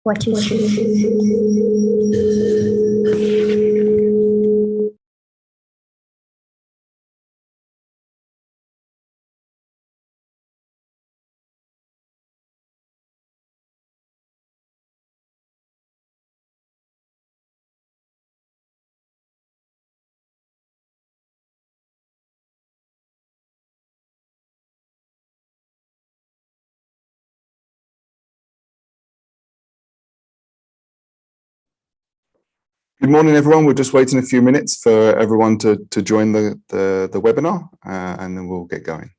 what you should. Good morning, everyone. We're just waiting a few minutes for everyone to join the webinar, and then we'll get going.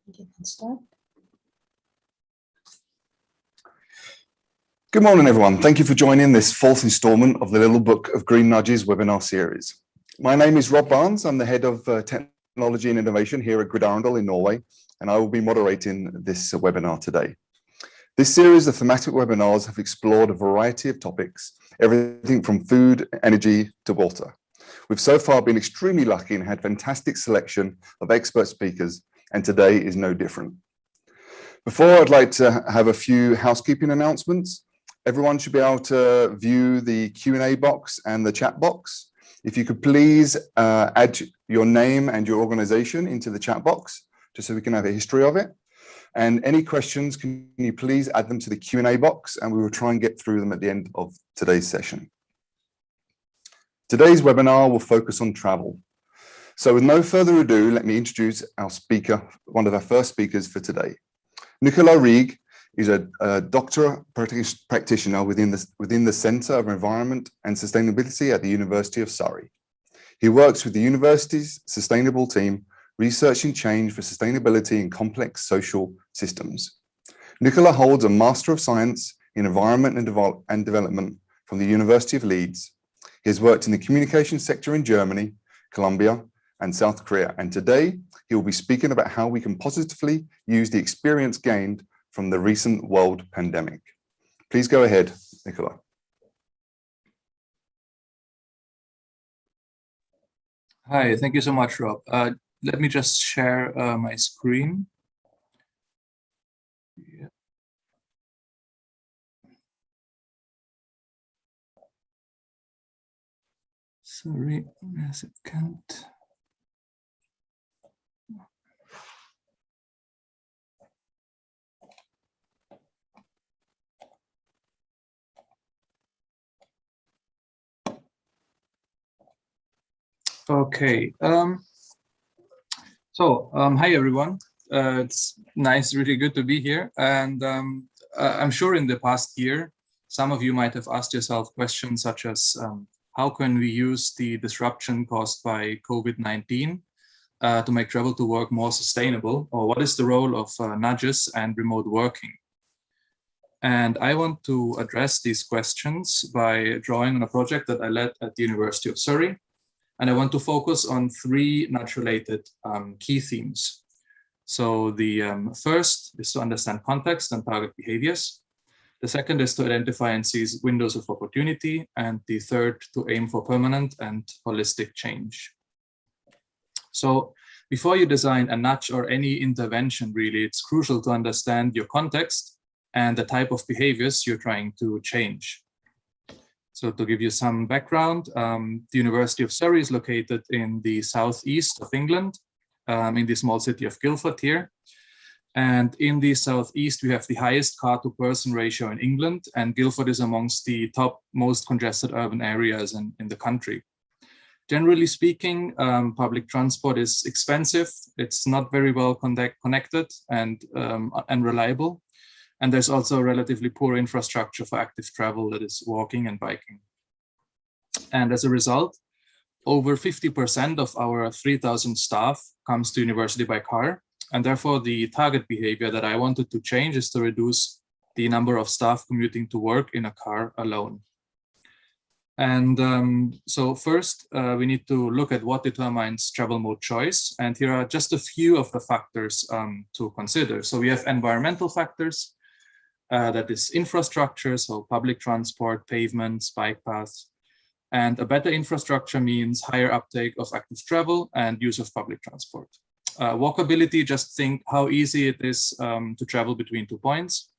You can start. Good morning, everyone. Thank you for joining this fourth instalment of the Little Book of Green Nudges webinar series. My name is Rob Barnes. I'm the head of technology and innovation here at GRID-Arendal in Norway, and I will be moderating this webinar today. This series of thematic webinars have explored a variety of topics, everything from food, energy to water. We've so far been extremely lucky and had fantastic selection of expert speakers, and today is no different. Before, I'd like to have a few housekeeping announcements. Everyone should be able to view the Q&A box and the chat box. If you could please add your name and your organization into the chat box, just so we can have a history of it. And any questions, can you please add them to the Q&A box, and we will try and get through them at the end of today's session. Today's webinar will focus on travel. So with no further ado, let me introduce our speaker, one of our first speakers for today. Nicolas Rigue He's a doctoral practitioner within the Centre of Environment and Sustainability at the University of Surrey. He works with the university's sustainable team, researching change for sustainability in complex social systems. Nicola holds a Master of Science in Environment and Development from the University of Leeds. He has worked in the communication sector in Germany, Colombia, and South Korea. And today he will be speaking about how we can positively use the experience gained from the recent world pandemic. Please go ahead, Nicola. Hi, thank you so much, Rob. Let me just share my screen. Yeah. Sorry, a second. Okay. Hi everyone. It's nice, really good to be here. And I'm sure in the past year, some of you might have asked yourself questions such as, how can we use the disruption caused by COVID-19 to make travel to work more sustainable? Or what is the role of nudges and remote working? And I want to address these questions by drawing on a project that I led at the University of Surrey. And I want to focus on three nudge-related key themes. So the first is to understand context and target behaviors. The second is to identify and seize windows of opportunity. And the third, to aim for permanent and holistic change. So before you design a nudge or any intervention, really, it's crucial to understand your context and the type of behaviors you're trying to change. So to give you some background, the University of Surrey is located in the southeast of England, in the small city of Guildford here. And in the southeast, we have the highest car-to-person ratio in England, and Guildford is amongst the top most congested urban areas in the country. Generally speaking, public transport is expensive. It's not very well connected and reliable. And there's also relatively poor infrastructure for active travel, that is walking and biking. And as a result, over 50% of our 3,000 staff comes to university by car. And therefore, the target behavior that I wanted to change is to reduce the number of staff commuting to work in a car alone. And so first, we need to look at what determines travel mode choice. And here are just a few of the factors to consider. So we have environmental factors. That is infrastructure, so public transport, pavements, bike paths. And a better infrastructure means higher uptake of active travel and use of public transport. Walkability, just think how easy it is to travel between 2 points.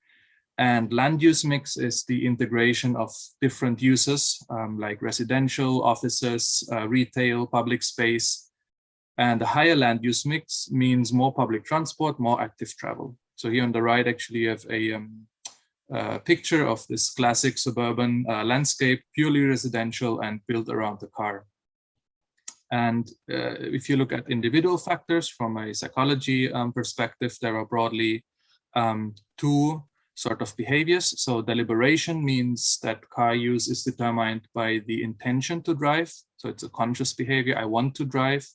And land use mix is the integration of different uses like residential, offices, retail, public space. And a higher land use mix means more public transport, more active travel. So here on the right, actually, you have a picture of this classic suburban landscape, purely residential and built around the car. And if you look at individual factors from a psychology perspective, there are broadly two sort of behaviors. So deliberation means that car use is determined by the intention to drive. So it's a conscious behavior, I want to drive.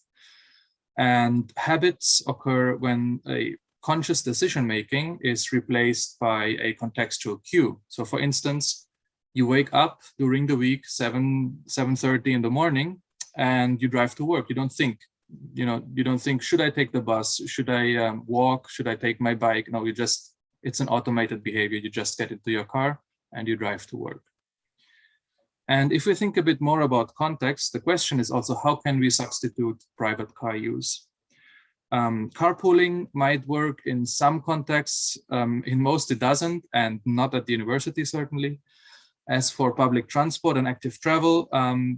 And habits occur when a conscious decision-making is replaced by a contextual cue. So for instance, you wake up during the week, 7:30 in the morning, and you drive to work. You don't think, you don't think, should I take the bus? Should I walk? Should I take my bike? No, it's an automated behavior. You just get into your car and you drive to work. And if we think a bit more about context, the question is also, how can we substitute private car use? Carpooling might work in some contexts, in most it doesn't, and not at the university certainly. As for public transport and active travel,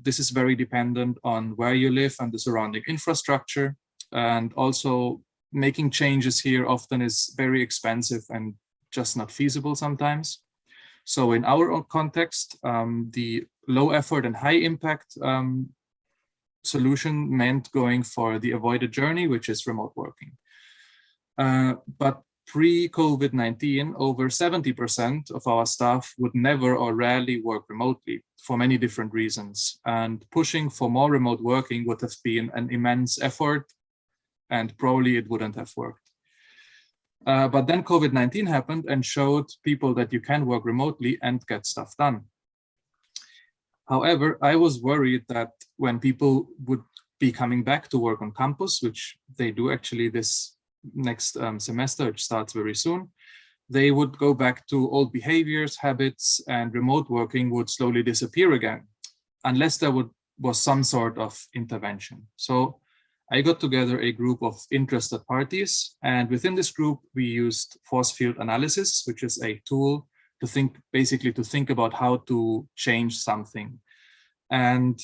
this is very dependent on where you live and the surrounding infrastructure. And also making changes here often is very expensive and just not feasible sometimes. So in our own context, the low effort and high impact solution meant going for the avoided journey, which is remote working. But pre-COVID-19, over 70% of our staff would never or rarely work remotely for many different reasons. And pushing for more remote working would have been an immense effort, and probably it wouldn't have worked. But then COVID-19 happened and showed people that you can work remotely and get stuff done. However, I was worried that when people would be coming back to work on campus, which they do actually this next semester, it starts very soon, they would go back to old behaviors, habits, and remote working would slowly disappear again, unless there was some sort of intervention. So I got together a group of interested parties, and within this group, we used force field analysis, which is a tool to think about how to change something. And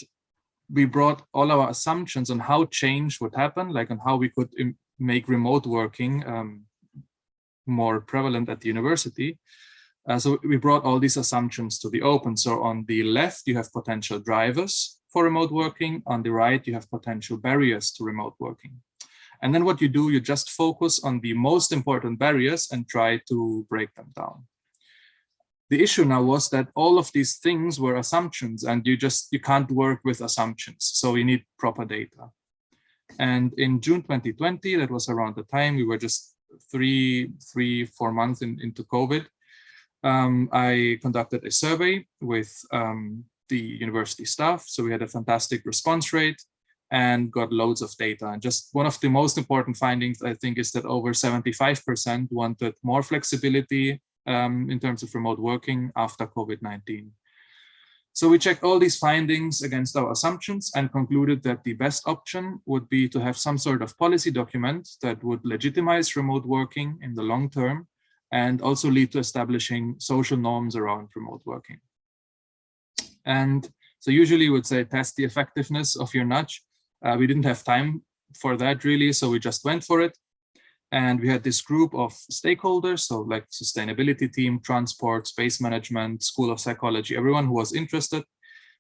we brought all our assumptions on how change would happen, like on how we could make remote working more prevalent at the university. So we brought all these assumptions to the open. So on the left, you have potential drivers for remote working. On the right, you have potential barriers to remote working. And then what you do, you just focus on the most important barriers and try to break them down. The issue now was that all of these things were assumptions, and you can't work with assumptions. So you need proper data. And in June 2020, that was around the time we were just 4 months into COVID, I conducted a survey with the university staff. So we had a fantastic response rate and got loads of data. And just one of the most important findings, I think, is that over 75% wanted more flexibility in terms of remote working after COVID-19. So we checked all these findings against our assumptions and concluded that the best option would be to have some sort of policy document that would legitimize remote working in the long term and also lead to establishing social norms around remote working. And so usually we would say test the effectiveness of your nudge. We didn't have time for that really, so we just went for it. And we had this group of stakeholders, so like sustainability team, transport, space management, School of Psychology, everyone who was interested,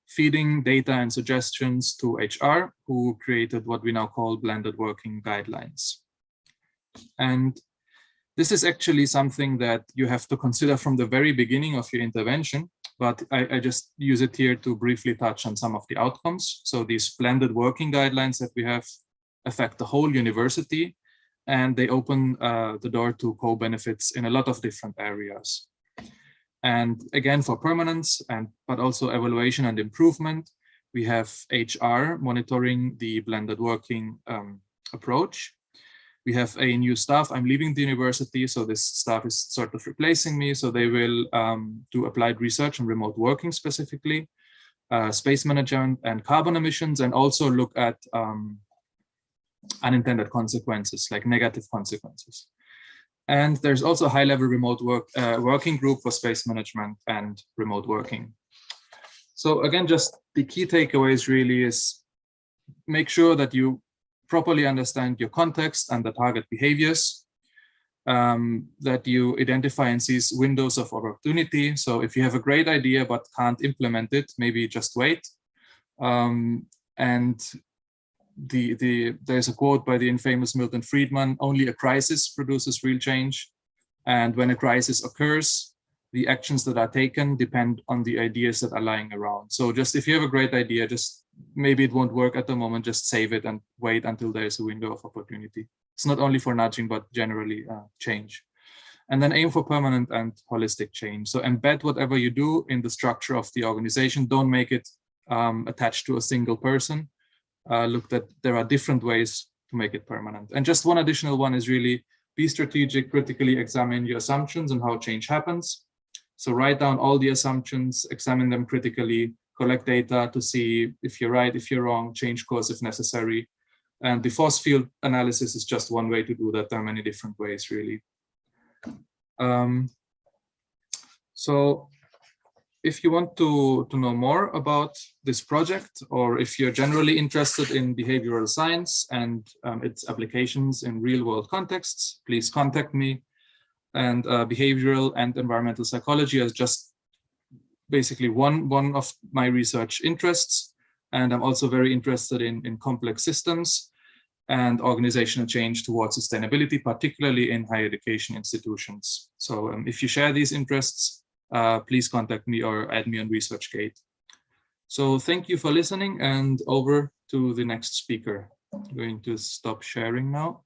feeding data and suggestions to HR, who created what we now call blended working guidelines. And this is actually something that you have to consider from the very beginning of your intervention, but I just use it here to briefly touch on some of the outcomes. So these blended working guidelines that we have affect the whole university, and they open the door to co-benefits in a lot of different areas. And again, for permanence, but also evaluation and improvement, we have HR monitoring the blended working approach. We have a new staff. I'm leaving the university, so this staff is sort of replacing me. So they will do applied research on remote working specifically, space management and carbon emissions, and also look at unintended consequences, like negative consequences. And there's also a high-level remote working group for space management and remote working. So again, just the key takeaways really is make sure that you properly understand your context and the target behaviors, that you identify and seize windows of opportunity. So if you have a great idea but can't implement it, maybe just wait. And there's a quote by the infamous Milton Friedman: only a crisis produces real change. And when a crisis occurs, the actions that are taken depend on the ideas that are lying around. So just if you have a great idea, just maybe it won't work at the moment, just save it and wait until there's a window of opportunity. It's not only for nudging, but generally change. And then aim for permanent and holistic change. So embed whatever you do in the structure of the organization. Don't make it attached to a single person. Look that there are different ways to make it permanent. And just one additional one is really be strategic, critically examine your assumptions and how change happens. So write down all the assumptions, examine them critically, collect data to see if you're right, if you're wrong, change course if necessary. And the force field analysis is just one way to do that. There are many different ways really. So if you want to know more about this project, or if you're generally interested in behavioral science and its applications in real-world contexts, please contact me. And behavioral and environmental psychology is just basically one of my research interests. And I'm also very interested in complex systems. and organizational change towards sustainability, particularly in higher education institutions. So if you share these interests, please contact me or add me on ResearchGate. So thank you for listening, and over to the next speaker. I'm going to stop sharing now.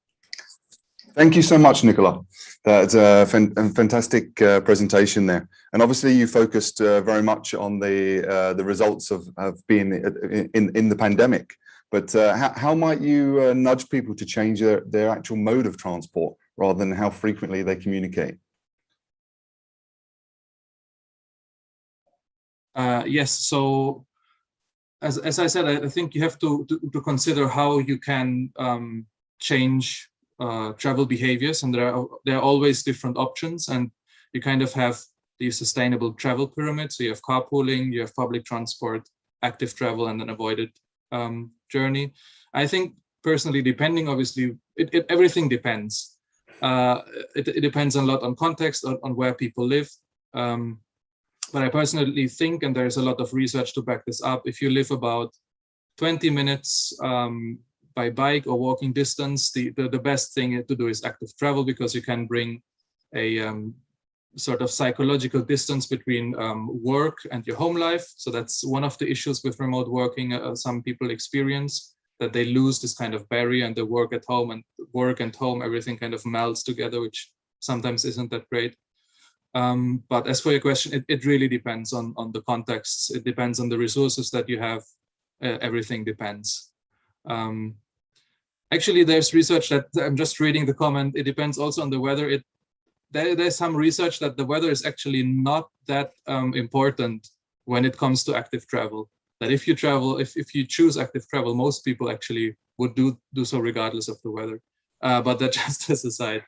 Thank you so much, Nicola. That's a fantastic presentation there. And obviously you focused very much on the results of being in the pandemic. But how might you nudge people to change their actual mode of transport rather than how frequently they communicate? Yes, so as I said, I think you have to consider how you can change travel behaviors, and there are always different options, and you kind of have the sustainable travel pyramid. So you have carpooling, you have public transport, active travel, and an avoided journey. I think personally, depending, obviously, everything depends. It depends a lot on context, on where people live. But I personally think, and there's a lot of research to back this up, if you live about 20 minutes by bike or walking distance, the best thing to do is active travel, because you can bring a sort of psychological distance between work and your home life. So that's one of the issues with remote working. Some people experience that they lose this kind of barrier, and they work at home, and work and home, everything kind of melds together, which sometimes isn't that great. But as for your question, it really depends on the context. It depends on the resources that you have. Everything depends. Actually, there's research that I'm just reading the comment. It depends also on the weather. There's some research that the weather is actually not that important when it comes to active travel. That if you travel, if you choose active travel, most people actually would do so regardless of the weather. But that just as a side.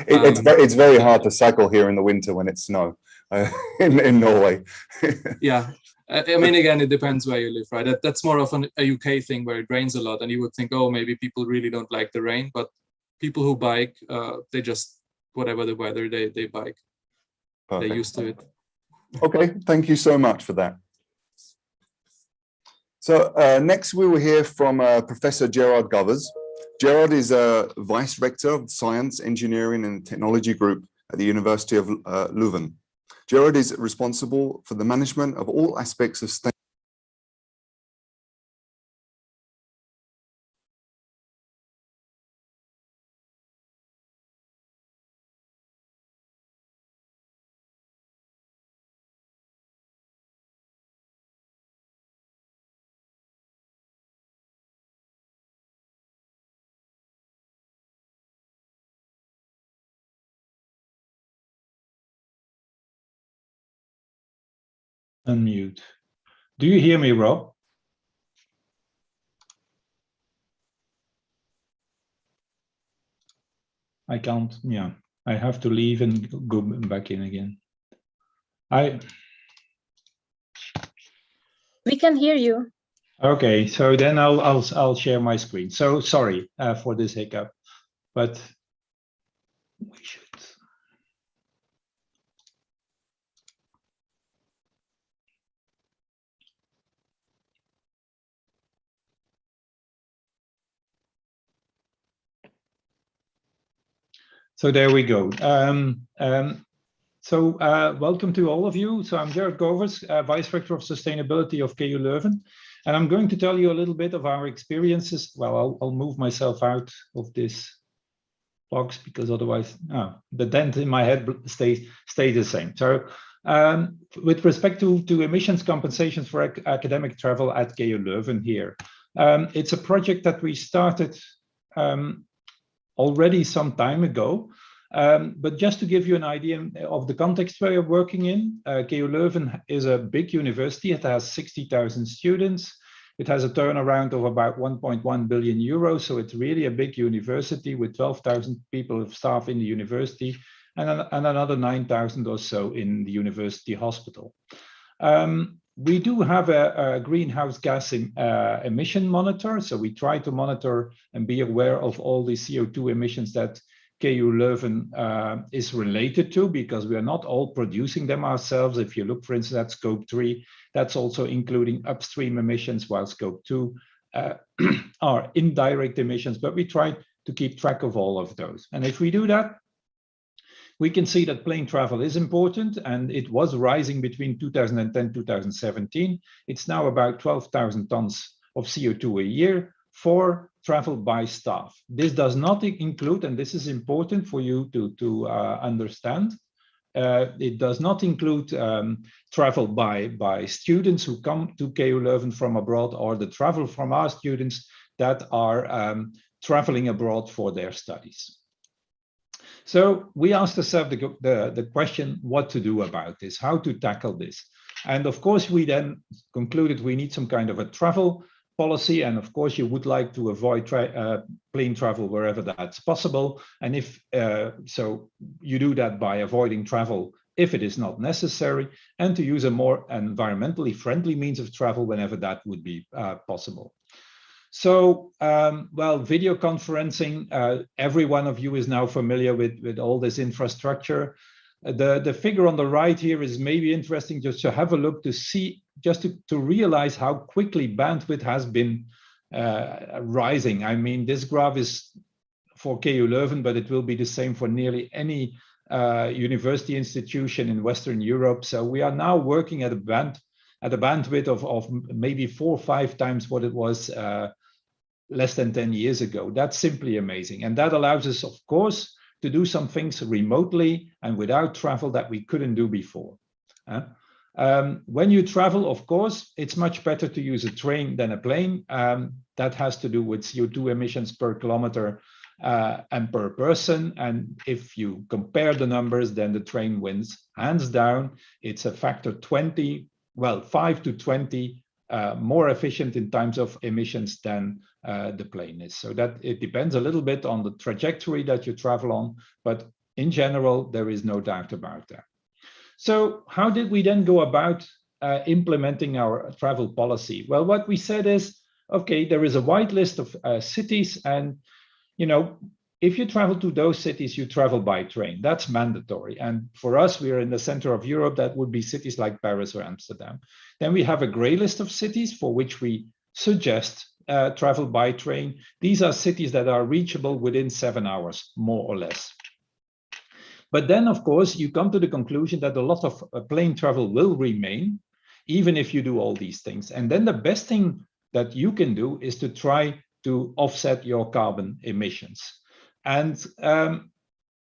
It's very hard to cycle here in the winter when it's snow in Norway. Yeah, I mean, again, it depends where you live, right? That's more of a UK thing where it rains a lot, and you would think, oh, maybe people really don't like the rain, but people who bike, they just, whatever the weather, they bike. Perfect. They're used to it. Okay, thank you so much for that. So next we will hear from Professor Gerald Govers. Gerald is a Vice Rector of Science, Engineering and Technology Group at the University of Leuven. Gerald is responsible for the management of all aspects of state. Unmute. Do you hear me, Rob? I can't, yeah. I have to leave and go back in again. We can hear you. Okay, so then I'll share my screen. So sorry for this hiccup, but we should. So there we go. Welcome to all of you. So I'm Derek Govers, Vice Rector of Sustainability of KU Leuven, and I'm going to tell you a little bit of our experiences. Well, I'll move myself out of this box because otherwise, the dent in my head stays the same. So with respect to emissions compensations for academic travel at KU Leuven here, it's a project that we started already some time ago. But just to give you an idea of the context we're working in, KU Leuven is a big university. It has 60,000 students. It has a turnaround of about 1.1 billion euros. So it's really a big university with 12,000 people of staff in the university and another 9,000 or so in the university hospital. We do have a greenhouse gas emission monitor. So we try to monitor and be aware of all the CO2 emissions that KU Leuven is related to, because we are not all producing them ourselves. If you look, for instance, at Scope 3, that's also including upstream emissions, while Scope 2 are indirect emissions, but we try to keep track of all of those. And if we do that, we can see that plane travel is important, and it was rising between 2010 2017. It's now about 12,000 tons of CO2 a year for travel by staff. This does not include, and this is important for you to understand, it does not include travel by students who come to KU Leuven from abroad, or the travel from our students that are traveling abroad for their studies. So we asked ourselves the question, what to do about this, how to tackle this. And of course, we then concluded we need some kind of a travel policy. And of course, you would like to avoid plane travel wherever that's possible. And if so, you do that by avoiding travel if it is not necessary, and to use a more environmentally friendly means of travel whenever that would be possible. So, well, video conferencing, every one of you is now familiar with all this infrastructure. The figure on the right here is maybe interesting just to have a look to see, just to realize how quickly bandwidth has been rising. I mean, this graph is for KU Leuven, but it will be the same for nearly any university institution in Western Europe. So we are now working at a bandwidth of maybe 4 or 5 times what it was less than 10 years ago. That's simply amazing. And that allows us, of course, to do some things remotely and without travel that we couldn't do before. When you travel, of course, it's much better to use a train than a plane. That has to do with CO2 emissions per kilometer and per person. And if you compare the numbers, then the train wins hands down. It's a factor 20, well, 5 to 20 more efficient in terms of emissions than the plane is. So that it depends a little bit on the trajectory that you travel on, but in general, there is no doubt about that. So how did we then go about implementing our travel policy? Well, what we said is, okay, there is a wide list of cities, and you know, if you travel to those cities, you travel by train. That's mandatory. And for us, we are in the center of Europe. That would be cities like Paris or Amsterdam. Then we have a gray list of cities for which we suggest travel by train. These are cities that are reachable within 7 hours, more or less. But then, of course, you come to the conclusion that a lot of plane travel will remain, even if you do all these things. And then the best thing that you can do is to try to offset your carbon emissions. And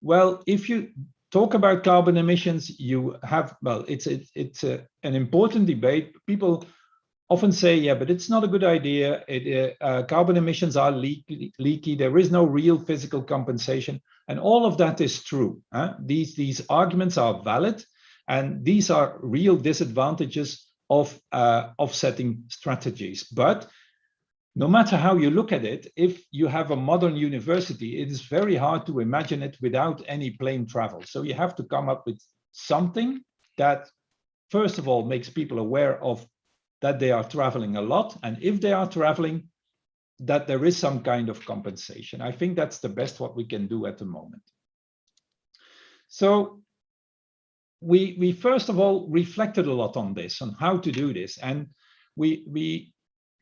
well, if you talk about carbon emissions, you have, well, it's an important debate. People often say, yeah, but it's not a good idea. Carbon emissions are leaky. There is no real physical compensation. And all of that is true. These arguments are valid. And these are real disadvantages of offsetting strategies. But no matter how you look at it, if you have a modern university, it is very hard to imagine it without any plane travel. So you have to come up with something that, first of all, makes people aware of that they are traveling a lot. And if they are traveling, that there is some kind of compensation. I think that's the best what we can do at the moment. So we first of all reflected a lot on this, on how to do this. And we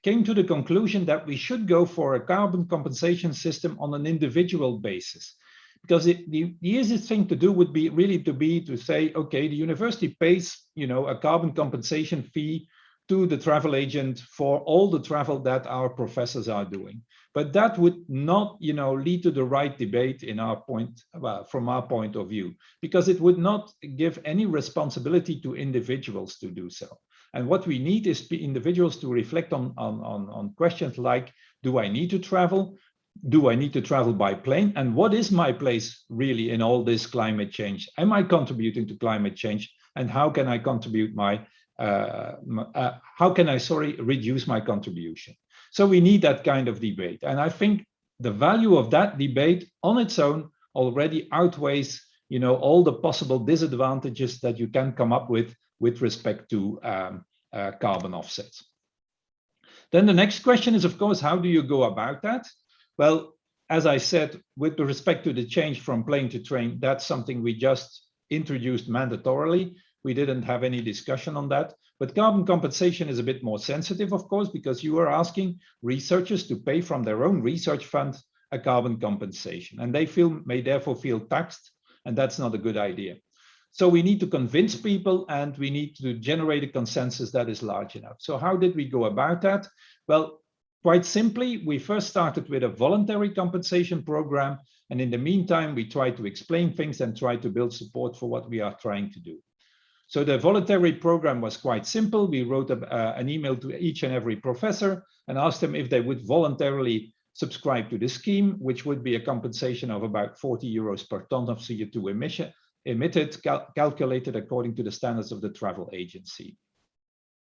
came to the conclusion that we should go for a carbon compensation system on an individual basis. Because the easiest thing to do would be really to say, okay, the university pays, you know, a carbon compensation fee to the travel agent for all the travel that our professors are doing. But that would not, you know, lead to the right debate in our point, well, from our point of view, because it would not give any responsibility to individuals to do so. And what we need is individuals to reflect on questions like, do I need to travel? Do I need to travel by plane? And what is my place really in all this climate change? Am I contributing to climate change? And how can I contribute reduce my contribution? So we need that kind of debate. And I think the value of that debate on its own already outweighs, you know, all the possible disadvantages that you can come up with respect to carbon offsets. Then the next question is, of course, how do you go about that? Well, as I said, with respect to the change from plane to train, that's something we just introduced mandatorily. We didn't have any discussion on that. But carbon compensation is a bit more sensitive, of course, because you are asking researchers to pay from their own research fund a carbon compensation, and they may therefore feel taxed, and that's not a good idea. So we need to convince people, and we need to generate a consensus that is large enough. So how did we go about that? Well, quite simply, we first started with a voluntary compensation program, and in the meantime, we tried to explain things and try to build support for what we are trying to do. So the voluntary program was quite simple. We wrote an email to each and every professor and asked them if they would voluntarily subscribe to the scheme, which would be a compensation of about 40 euros per ton of CO2 emitted, calculated according to the standards of the travel agency.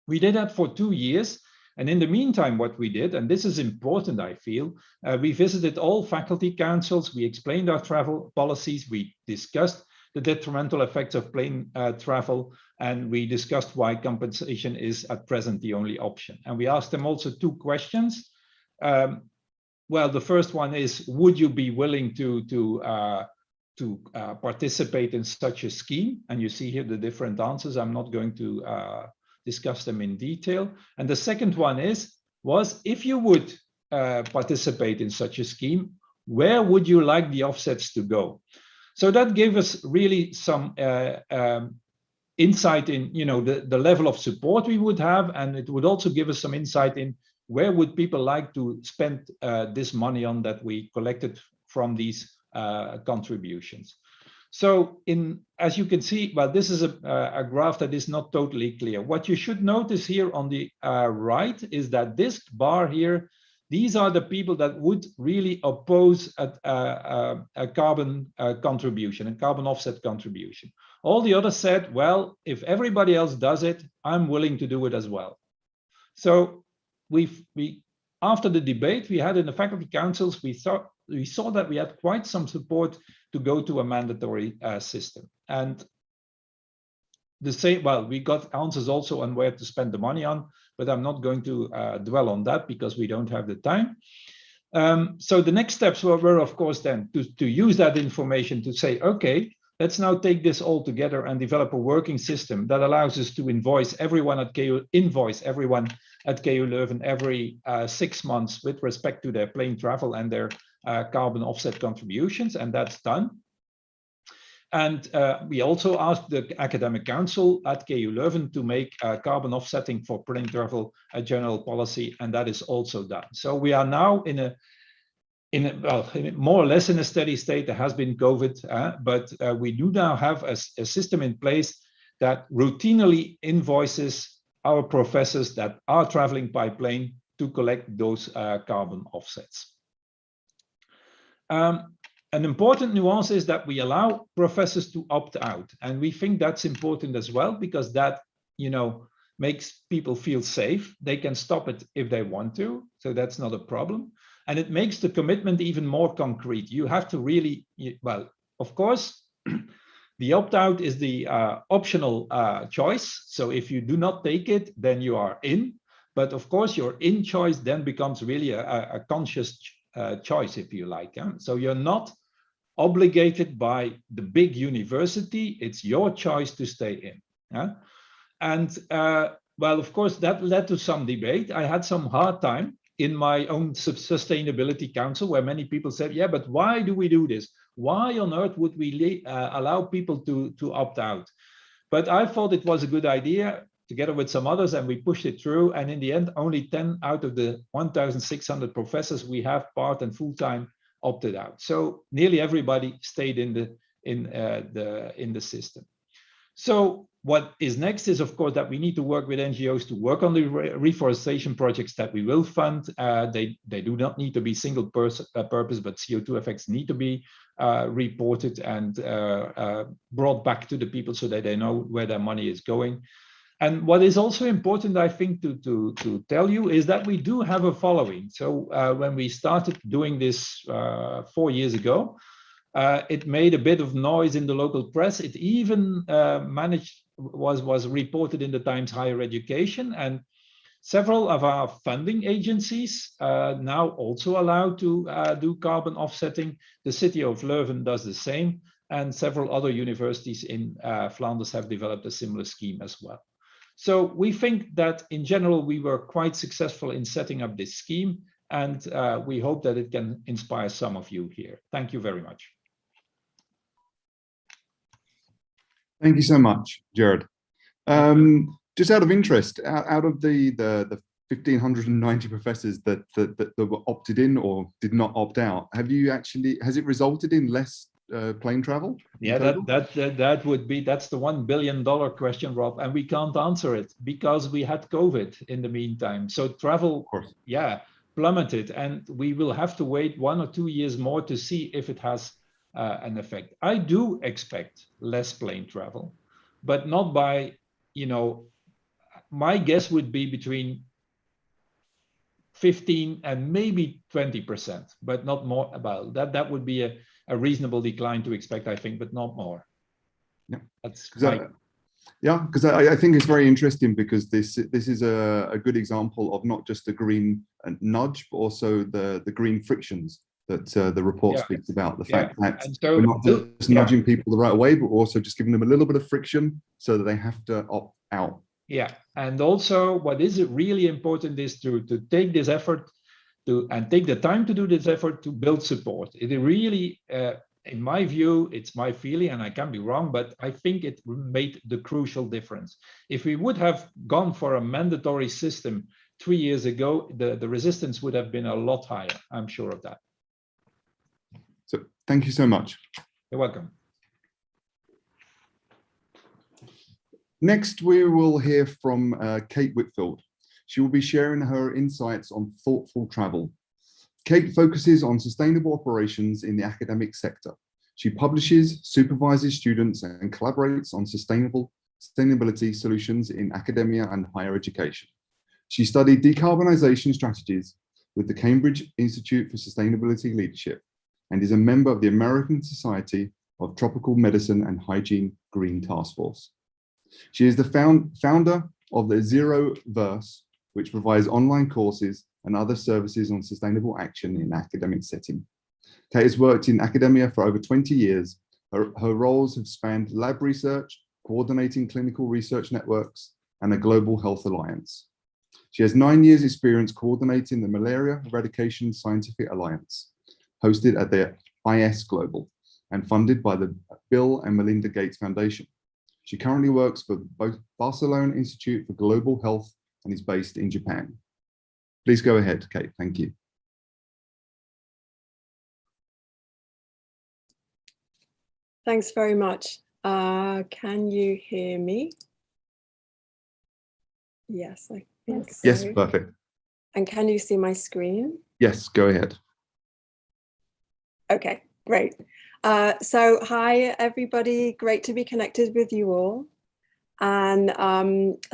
We did that for 2 years. And in the meantime, what we did, and this is important, I feel, we visited all faculty councils, we explained our travel policies, we discussed the detrimental effects of plane travel, and we discussed why compensation is at present the only option. And we asked them also 2 questions. Well, the first one is, would you be willing to participate in such a scheme? And you see here the different answers. I'm not going to discuss them in detail. And the second one was if you would participate in such a scheme, where would you like the offsets to go? So that gave us really some insight in, the level of support we would have, and it would also give us some insight in where would people like to spend this money on that we collected from these contributions. So as you can see, well, this is a graph that is not totally clear. What you should notice here on the right is that this bar here, these are the people that would really oppose a carbon contribution, a carbon offset contribution. All the others said, well, if everybody else does it, I'm willing to do it as well. So after the debate we had in the faculty councils, we saw that we had quite some support to go to a mandatory system. And we got answers also on where to spend the money on, but I'm not going to dwell on that because we don't have the time. So the next steps were of course, then to use that information to say, okay, let's now take this all together and develop a working system that allows us to invoice everyone at KU Leuven every 6 months with respect to their plane travel and their carbon offset contributions, and that's done. And we also asked the academic council at KU Leuven to make carbon offsetting for plane travel a general policy, and that is also done. So we are now in more or less in a steady state. There has been COVID, but we do now have a system in place that routinely invoices our professors that are traveling by plane to collect those carbon offsets. An important nuance is that we allow professors to opt out, and we think that's important as well, because that makes people feel safe. They can stop it if they want to, so that's not a problem. And it makes the commitment even more concrete. You have to really, well, of course, the opt-out is the optional choice. So if you do not take it, then you are in. But of course, your in choice then becomes really a conscious choice, if you like. So you're not obligated by the big university. It's your choice to stay in. And well, of course, that led to some debate. I had some hard time in my own sustainability council, where many people said, yeah, but why do we do this? Why on earth would we allow people to opt out? But I thought it was a good idea together with some others, and we pushed it through. And in the end, only 10 out of the 1,600 professors we have part and full-time opted out. So nearly everybody stayed in the system. So what is next is, of course, that we need to work with NGOs to work on the reforestation projects that we will fund. They do not need to be single purpose, but CO2 effects need to be reported and brought back to the people so that they know where their money is going. And what is also important, I think, to tell you is that we do have a following. So when we started doing this 4 years ago, it made a bit of noise in the local press. It even was reported in the Times Higher Education, and several of our funding agencies now also allowed to do carbon offsetting. The city of Leuven does the same, and several other universities in Flanders have developed a similar scheme as well. So we think that in general, we were quite successful in setting up this scheme, and we hope that it can inspire some of you here. Thank you very much. Thank you so much, Gerald. Just out of interest, out of the 1,590 professors that were opted in or did not opt out, has it resulted in less plane travel? Yeah, that's the $1 billion question, Rob, and we can't answer it because we had COVID in the meantime. So travel, yeah, plummeted, and we will have to wait 1 or 2 years more to see if it has an effect. I do expect less plane travel, but not by, my guess would be between 15 and maybe 20%, but not more about that. That would be a reasonable decline to expect, I think, but not more. Yeah, that's because I think it's very interesting because this is a good example of not just the green nudge, but also the green frictions that the report speaks about. The fact that we're not just nudging people the right way, but also just giving them a little bit of friction so that they have to opt out. Yeah, and also what is really important is to take this effort and take the time to do this effort to build support. It really, in my view, it's my feeling, and I can be wrong, but I think it made the crucial difference. If we would have gone for a mandatory system 3 years ago, the resistance would have been a lot higher. I'm sure of that. So thank you so much. You're welcome. Next, we will hear from Kate Whitfield. She will be sharing her insights on thoughtful travel. Kate focuses on sustainable operations in the academic sector. She publishes, supervises students, and collaborates on sustainability solutions in academia and higher education. She studied decarbonisation strategies with the Cambridge Institute for Sustainability Leadership and is a member of the American Society of Tropical Medicine and Hygiene Green Task Force. She is the founder of the Zero Verse, which provides online courses and other services on sustainable action in academic setting. Kate has worked in academia for over 20 years. Her roles have spanned lab research, coordinating clinical research networks, and a global health alliance. She has 9 years experience coordinating the Malaria Eradication Scientific Alliance, hosted at the IS Global and funded by the Bill and Melinda Gates Foundation. She currently works for both Barcelona Institute for Global Health and is based in Japan. Please go ahead, Kate. Thank you. Thanks very much. Can you hear me? Yes, I think so. Yes, perfect. And can you see my screen? Yes, go ahead. Okay, great. So hi, everybody. Great to be connected with you all. And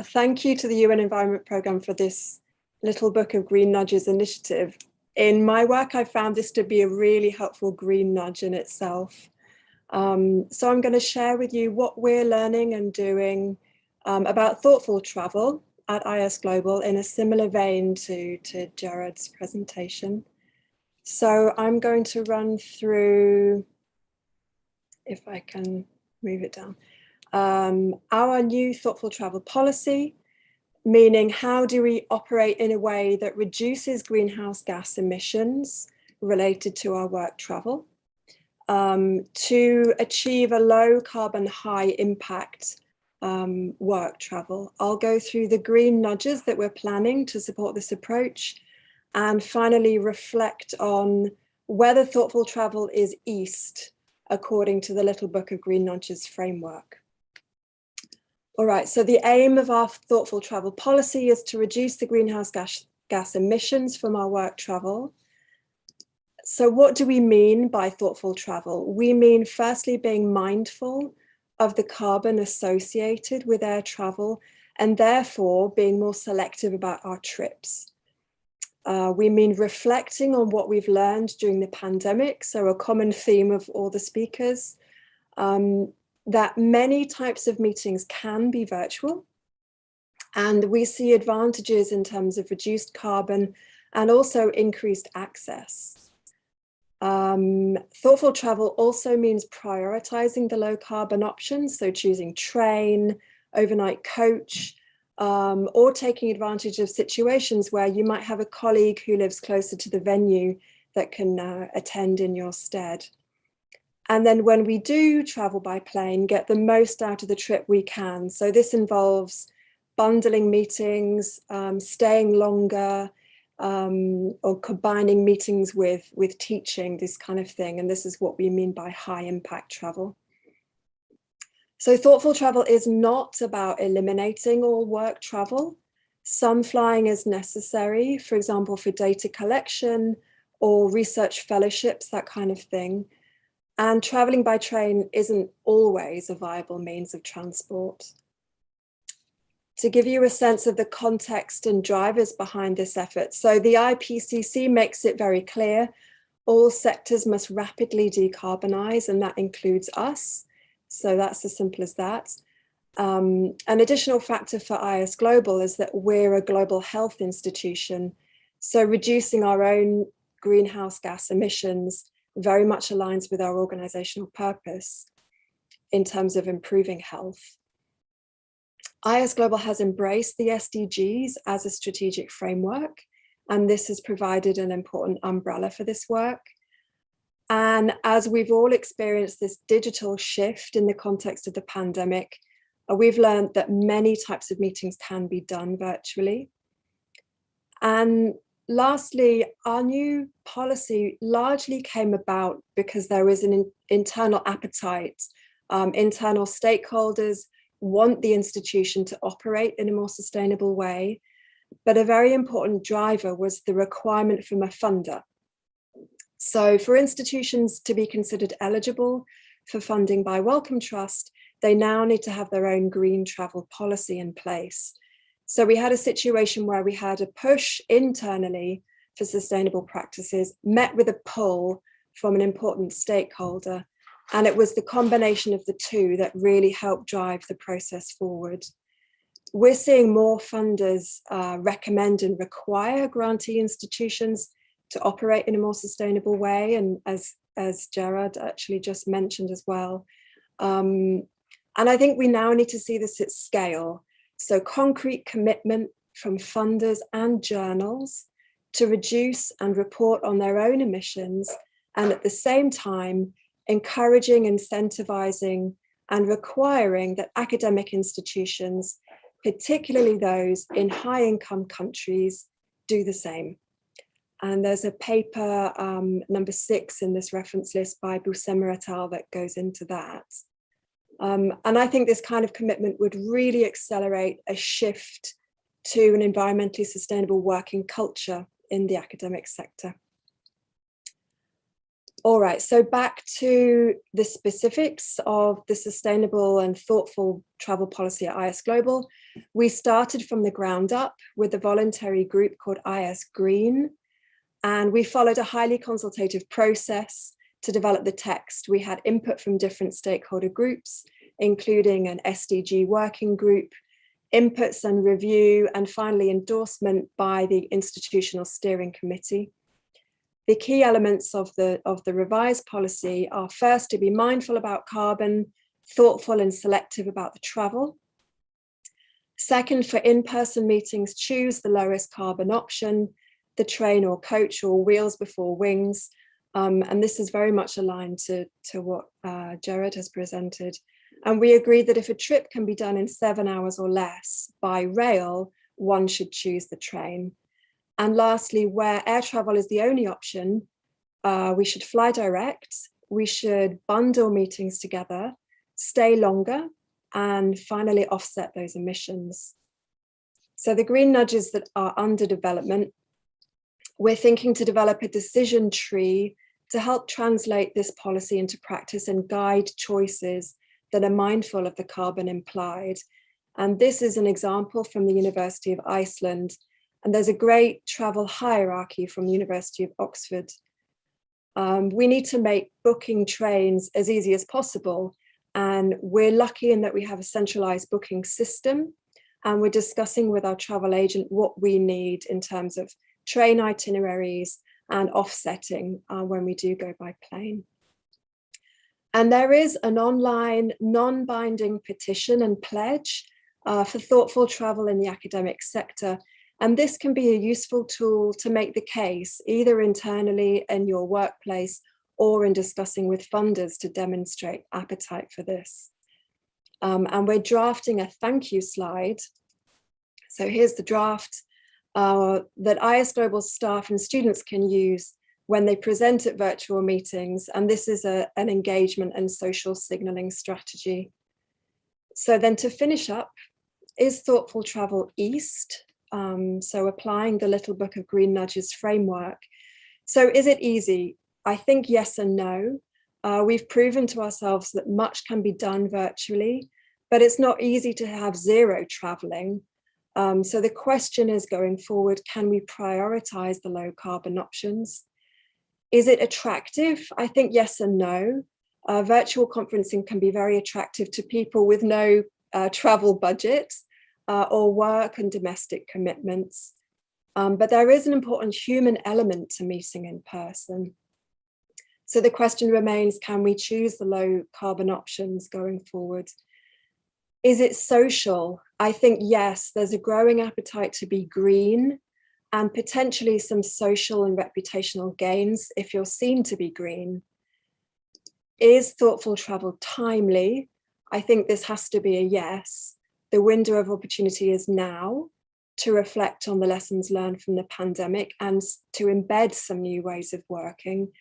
thank you to the UN Environment Programme for this Little Book of Green Nudges initiative. In my work, I found this to be a really helpful green nudge in itself. So I'm going to share with you what we're learning and doing about thoughtful travel at IS Global in a similar vein to Gerald's presentation. So I'm going to run through, if I can move it down, our new thoughtful travel policy, meaning how do we operate in a way that reduces greenhouse gas emissions related to our work travel, to achieve a low carbon, high impact work travel. I'll go through the green nudges that we're planning to support this approach, and finally reflect on whether thoughtful travel is East according to the Little Book of Green Nudges framework. All right, so the aim of our thoughtful travel policy is to reduce the greenhouse gas emissions from our work travel. So what do we mean by thoughtful travel? We mean firstly being mindful of the carbon associated with air travel and therefore being more selective about our trips. We mean reflecting on what we've learned during the pandemic, so a common theme of all the speakers, that many types of meetings can be virtual, and we see advantages in terms of reduced carbon and also increased access. Thoughtful travel also means prioritizing the low carbon options, so choosing train, overnight coach, or taking advantage of situations where you might have a colleague who lives closer to the venue that can attend in your stead. And then when we do travel by plane, get the most out of the trip we can. So this involves bundling meetings, staying longer, or combining meetings with teaching, this kind of thing. And this is what we mean by high impact travel. So thoughtful travel is not about eliminating all work travel. Some flying is necessary, for example, for data collection or research fellowships, that kind of thing. And traveling by train isn't always a viable means of transport. To give you a sense of the context and drivers behind this effort, so the IPCC makes it very clear, all sectors must rapidly decarbonize, and that includes us. So that's as simple as that. An additional factor for IS Global is that we're a global health institution. So reducing our own greenhouse gas emissions very much aligns with our organizational purpose in terms of improving health. IS Global has embraced the SDGs as a strategic framework, and this has provided an important umbrella for this work. And as we've all experienced this digital shift in the context of the pandemic, we've learned that many types of meetings can be done virtually. And lastly, our new policy largely came about because there is an internal appetite. Internal stakeholders want the institution to operate in a more sustainable way, but a very important driver was the requirement from a funder. So for institutions to be considered eligible for funding by Wellcome Trust, they now need to have their own green travel policy in place. So we had a situation where we had a push internally for sustainable practices, met with a pull from an important stakeholder. And it was the combination of the two that really helped drive the process forward. We're seeing more funders recommend and require grantee institutions to operate in a more sustainable way. And as Gerald actually just mentioned as well. And I think we now need to see this at scale. So concrete commitment from funders and journals to reduce and report on their own emissions, and at the same time, encouraging, incentivizing, and requiring that academic institutions, particularly those in high-income countries, do the same. And there's a paper, number 6 in this reference list by Buscema et al. That goes into that. And I think this kind of commitment would really accelerate a shift to an environmentally sustainable working culture in the academic sector. All right, so back to the specifics of the sustainable and thoughtful travel policy at IS Global. We started from the ground up with a voluntary group called IS Green, and we followed a highly consultative process to develop the text. We had input from different stakeholder groups, including an SDG working group, inputs and review, and finally endorsement by the Institutional Steering Committee. The key elements of the revised policy are first to be mindful about carbon, thoughtful and selective about the travel. Second, for in-person meetings, choose the lowest carbon option, the train or coach or wheels before wings. And this is very much aligned to what Gerald has presented. And we agreed that if a trip can be done in 7 hours or less by rail, one should choose the train. And lastly, where air travel is the only option, we should fly direct, we should bundle meetings together, stay longer, and finally offset those emissions. So the green nudges that are under development, we're thinking to develop a decision tree to help translate this policy into practice and guide choices that are mindful of the carbon implied. And this is an example from the University of Iceland. And there's a great travel hierarchy from the University of Oxford. We need to make booking trains as easy as possible. And we're lucky in that we have a centralized booking system. And we're discussing with our travel agent what we need in terms of train itineraries and offsetting when we do go by plane. And there is an online non-binding petition and pledge for thoughtful travel in the academic sector. And this can be a useful tool to make the case, either internally in your workplace or in discussing with funders to demonstrate appetite for this. And we're drafting a thank you slide. So here's the draft that IS Global staff and students can use when they present at virtual meetings. And this is an engagement and social signaling strategy. So then to finish up, is thoughtful travel East? So applying the Little Book of Green Nudges framework. So is it easy? I think yes and no. We've proven to ourselves that much can be done virtually, but it's not easy to have zero traveling. So the question is, going forward, can we prioritize the low carbon options? Is it attractive? I think yes and no. Virtual conferencing can be very attractive to people with no travel budget or work and domestic commitments. But there is an important human element to meeting in person. So the question remains, can we choose the low carbon options going forward? Is it social? I think yes, there's a growing appetite to be green and potentially some social and reputational gains if you're seen to be green. Is thoughtful travel timely? I think this has to be a yes. The window of opportunity is now to reflect on the lessons learned from the pandemic and to embed some new ways of working.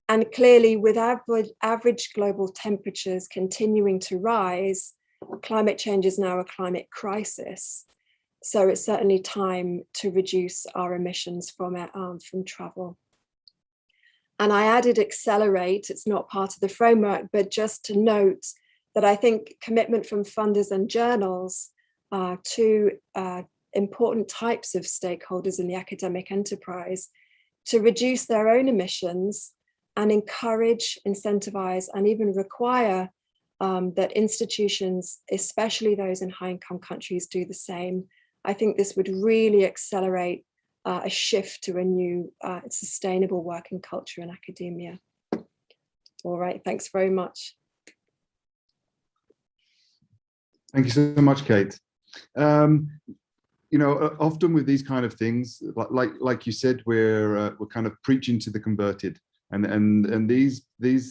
And clearly, with average global temperatures continuing to rise, climate change is now a climate crisis. So it's certainly time to reduce our emissions from travel. And I added accelerate, it's not part of the framework, but just to note that I think commitment from funders and journals to important types of stakeholders in the academic enterprise to reduce their own emissions and encourage, incentivize, and even require that institutions, especially those in high-income countries, do the same. I think this would really accelerate a shift to a new sustainable working culture in academia. All right, thanks very much. Thank you so much, Kate. You know, often with these kind of things, like you said, we're kind of preaching to the converted, and these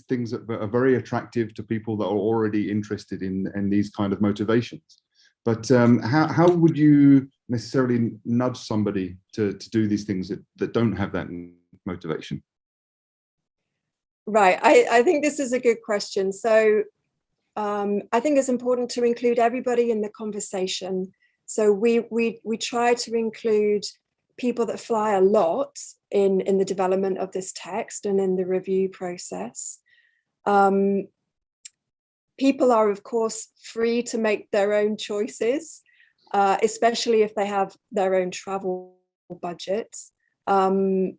things are very attractive to people that are already interested in these kind of motivations. But how would you necessarily nudge somebody to do these things that don't have that motivation? Right, I think this is a good question. So I think it's important to include everybody in the conversation. So we try to include people that fly a lot in the development of this text and in the review process. People are, of course, free to make their own choices, especially if they have their own travel budget. And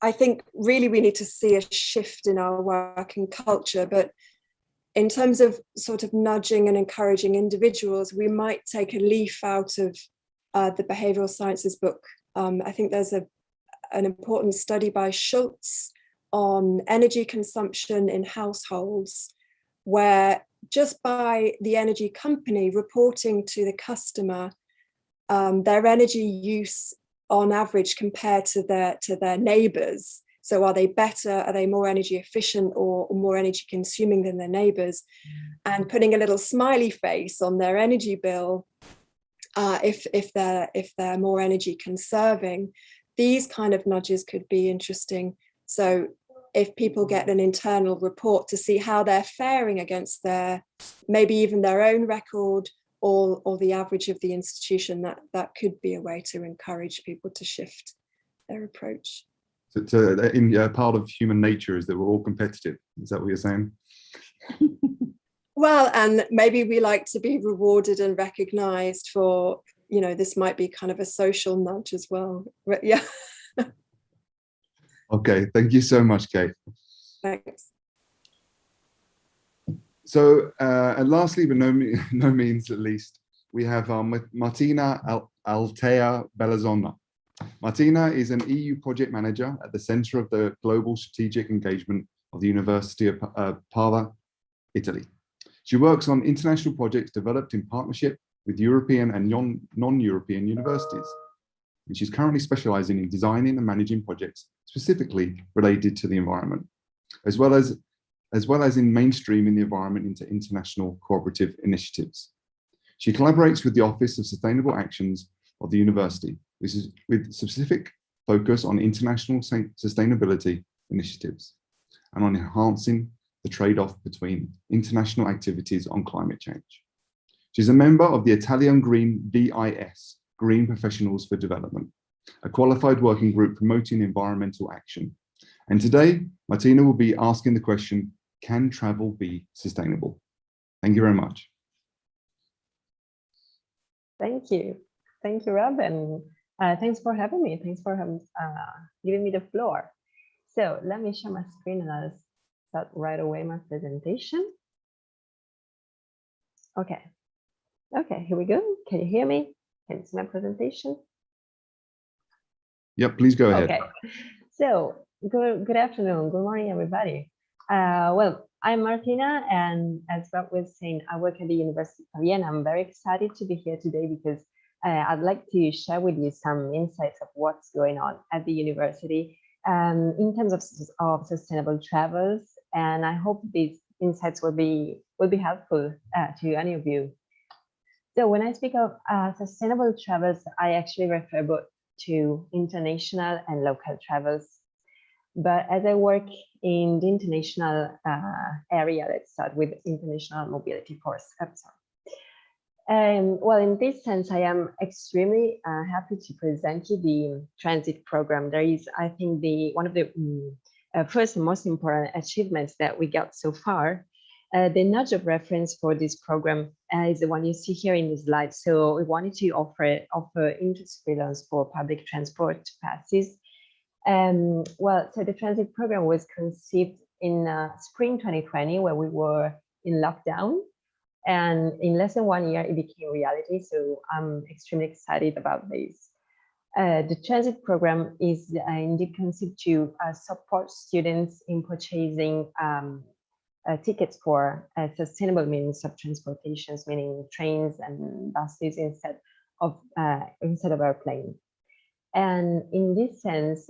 I think really we need to see a shift in our working culture, but in terms of sort of nudging and encouraging individuals, we might take a leaf out of the behavioral sciences book. I think there's an important study by Schultz on energy consumption in households, where just by the energy company reporting to the customer their energy use on average compared to their neighbours. So are they better, are they more energy efficient or more energy consuming than their neighbours? And putting a little smiley face on their energy bill if they're more energy conserving. These kind of nudges could be interesting. So if people get an internal report to see how they're faring against their, maybe even their own record or the average of the institution, that could be a way to encourage people to shift their approach. So part of human nature is that we're all competitive. Is that what you're saying? Well, and maybe we like to be rewarded and recognized for, you know, this might be kind of a social nudge as well. But yeah. Okay, thank you so much, Kate. Thanks. So, and lastly, but no means least, we have Martina Altea Bellazona. Martina is an EU project manager at the Centre of the Global Strategic Engagement of the University of Padua, Italy. She works on international projects developed in partnership with European and non-European universities. And she's currently specializing in designing and managing projects specifically related to the environment, as well as in mainstreaming the environment into international cooperative initiatives. She collaborates with the Office of Sustainable Actions of the university, with specific focus on international sustainability initiatives and on enhancing the trade-off between international activities on climate change. She's a member of the Italian Green BIS, Green Professionals for Development, a qualified working group promoting environmental action. And today, Martina will be asking the question, can travel be sustainable? Thank you very much. Thank you. Thank you, Rob, and thanks for having me. Thanks for giving me the floor. So let me share my screen and I'll start right away my presentation. Okay. Okay, here we go. Can you hear me? Can you see my presentation? Yep, please go ahead. Okay. So good afternoon, good morning, everybody. Well, I'm Martina, and as Rob was saying, I work at the University of Vienna. I'm very excited to be here today because I'd like to share with you some insights of what's going on at the university in terms of sustainable travels, and I hope these insights will be helpful to any of you. So when I speak of sustainable travels, I actually refer both to international and local travels. But as I work in the international area, let's start with international mobility first. Well, in this sense, I am extremely happy to present you the transit program. There is, I think, one of the first and most important achievements that we got so far. The nudge of reference for this program is the one you see here in the slide. So we wanted to offer interest free loans for public transport passes. Well, so the transit program was conceived in spring 2020, where we were in lockdown. And in less than 1 year, it became reality. So I'm extremely excited about this. The transit program is indeed conceived to support students in purchasing tickets for sustainable means of transportation, meaning trains and buses instead of airplane. And in this sense,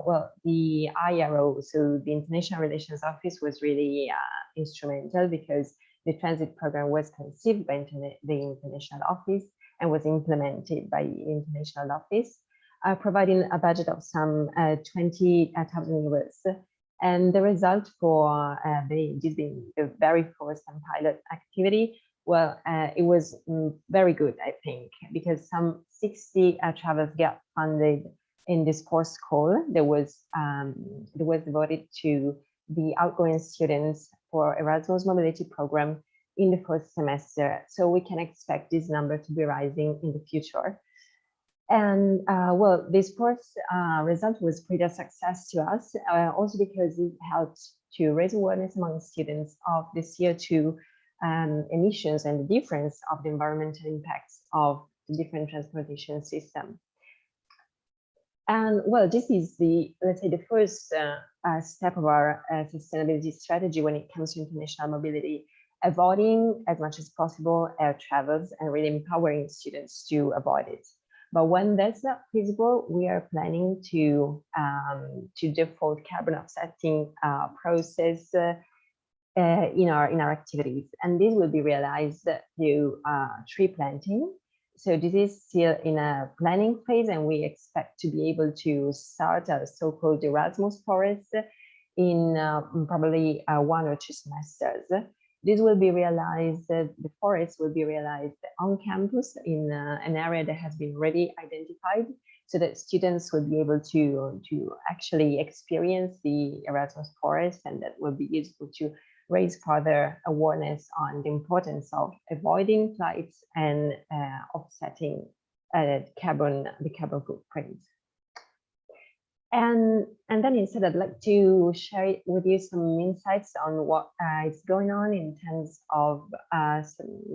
well, the IRO, so the International Relations Office, was really instrumental because the transit program was conceived by the International Office and was implemented by the International Office, providing a budget of some 20,000 euros. And the result for this being the very first and pilot activity, well, it was very good, I think, because some 60 travels got funded in this course call. There was devoted to the outgoing students for Erasmus mobility program in the first semester. So we can expect this number to be rising in the future. And well, this first result was quite a success to us, also because it helped to raise awareness among students of the CO2 emissions and the difference of the environmental impacts of the different transportation system. And well, this is let's say, the first step of our sustainability strategy when it comes to international mobility, avoiding as much as possible air travels and really empowering students to avoid it. But when that's not feasible, we are planning to default carbon offsetting process in our activities, and this will be realized through tree planting. So this is still in a planning phase, and we expect to be able to start a so-called Erasmus forest in probably 1 or 2 semesters. This will be realized, the forest will be realized on campus in an area that has been already identified, so that students will be able to actually experience the Erasmus forest, and that will be useful to raise further awareness on the importance of avoiding flights and offsetting the carbon footprint. And then instead, I'd like to share with you some insights on what is going on in terms of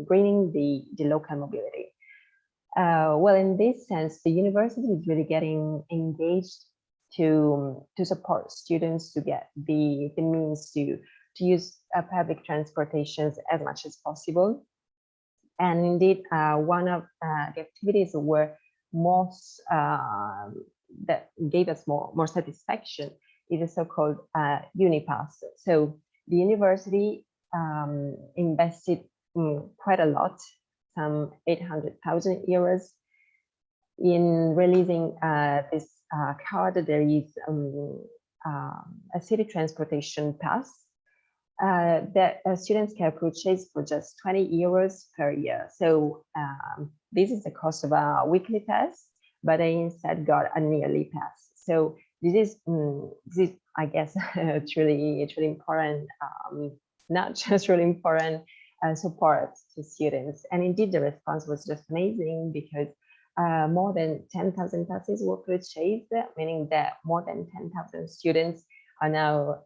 greening the local mobility. Well, in this sense, the university is really getting engaged to support students to get the means to to use public transportations as much as possible. And indeed, one of the activities were most that gave us more satisfaction is a so-called Unipass. So the university invested quite a lot, some 800,000 euros, in releasing this card. There is a city transportation pass that students can purchase for just 20 euros per year. So this is the cost of a weekly pass, but I instead got a yearly pass. So this is I guess truly important, not just really important support to students. And indeed, the response was just amazing, because more than 10,000 passes were purchased, meaning that more than 10,000 students are now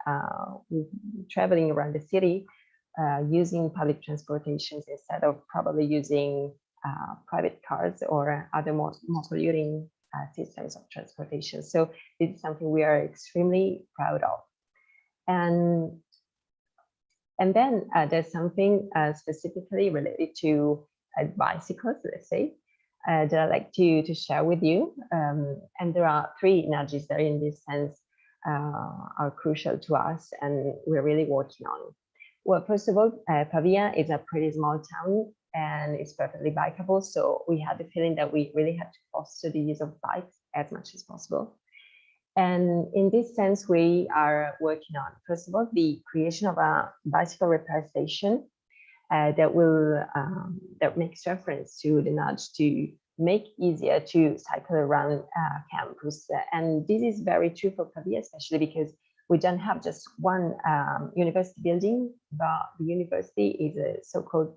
traveling around the city using public transportations instead of probably using private cars or other more polluting systems of transportation. So this is something we are extremely proud of. And then there's something specifically related to bicycles, let's say, that I'd like to share with you. And there are 3 nudges that in this sense are crucial to us and we're really working on. Well, first of all, Pavia is a pretty small town and it's perfectly bikeable. So we had the feeling that we really had to foster the use of bikes as much as possible. And in this sense, we are working on, first of all, the creation of a bicycle repair station that will that makes reference to the nudge to make easier to cycle around campus. And this is very true for Pavia, especially because we don't have just one university building, but the university is a so-called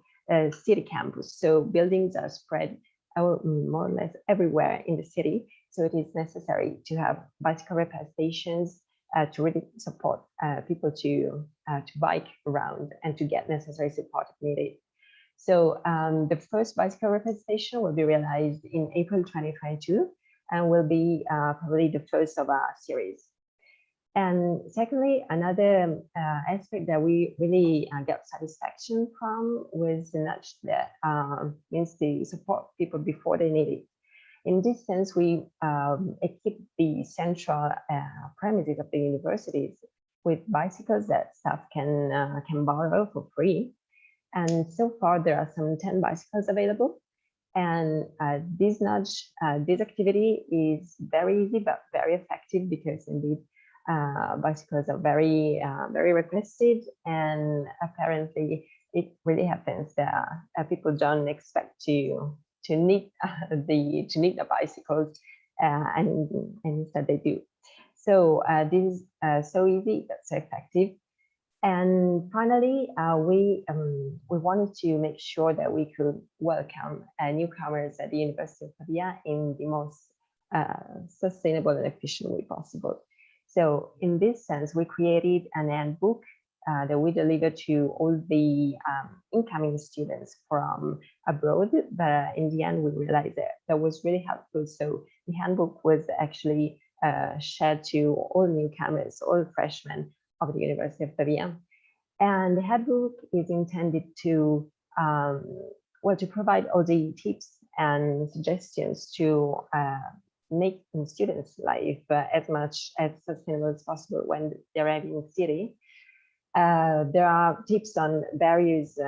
city campus. So buildings are spread more or less everywhere in the city. So it is necessary to have bicycle repair stations to really support people to bike around and to get necessary support if needed. So the first bicycle repair station will be realized in April 2022 and will be probably the first of a series. And secondly, another aspect that we really got satisfaction from was the nudge that means to support people before they need it. In this sense, we equipped the central premises of the universities with bicycles that staff can borrow for free. And so far, there are some 10 bicycles available. And this nudge, this activity is very easy, but very effective, because indeed, bicycles are very requested, and apparently it really happens that people don't expect to need the bicycles, and instead they do. So this is so easy but so effective. And finally, we wanted to make sure that we could welcome newcomers at the University of Pavia in the most sustainable and efficient way possible. So in this sense, we created an handbook that we delivered to all the incoming students from abroad. But in the end, we realized that was really helpful. So the handbook was actually shared to all newcomers, all freshmen of the University of Pavia. And the handbook is intended to, well, to provide all the tips and suggestions to make students' life as much as sustainable as possible when they're arriving in the city. There are tips on various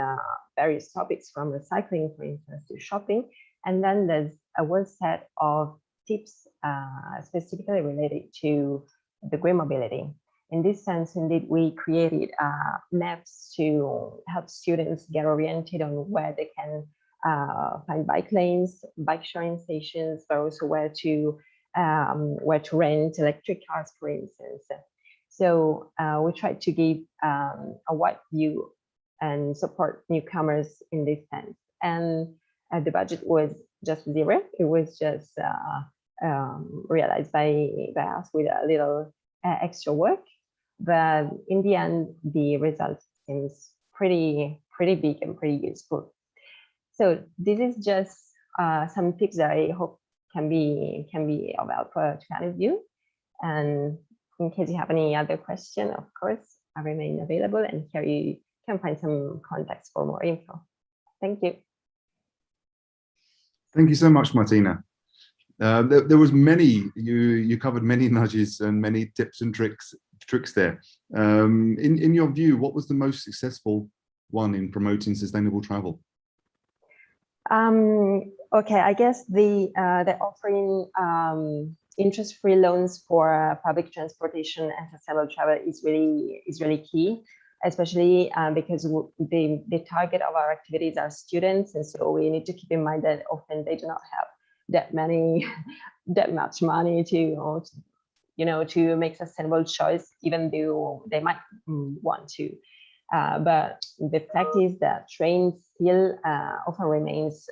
topics, from recycling, for instance, to shopping. And then there's a whole set of tips specifically related to the green mobility. In this sense, indeed, we created maps to help students get oriented on where they can find bike lanes, bike sharing stations, but also where to rent electric cars, for instance. So we tried to give a wide view and support newcomers in this sense. And the budget was just zero. It was just realized by us with a little extra work. But in the end, the result seems pretty big and pretty useful. So this is just some tips that I hope can be of help to kind of you. And in case you have any other question, of course, remain available, and here you can find some contacts for more info. Thank you. Thank you so much, Martina. There was many, you covered many nudges and many tips and tricks there. In your view, what was the most successful one in promoting sustainable travel? Okay, I guess the offering interest-free loans for public transportation and sustainable travel is really key, especially because the target of our activities are students, and so we need to keep in mind that often they do not have that much money to to make sustainable choice, even though they might want to. But the fact is that trains still often remains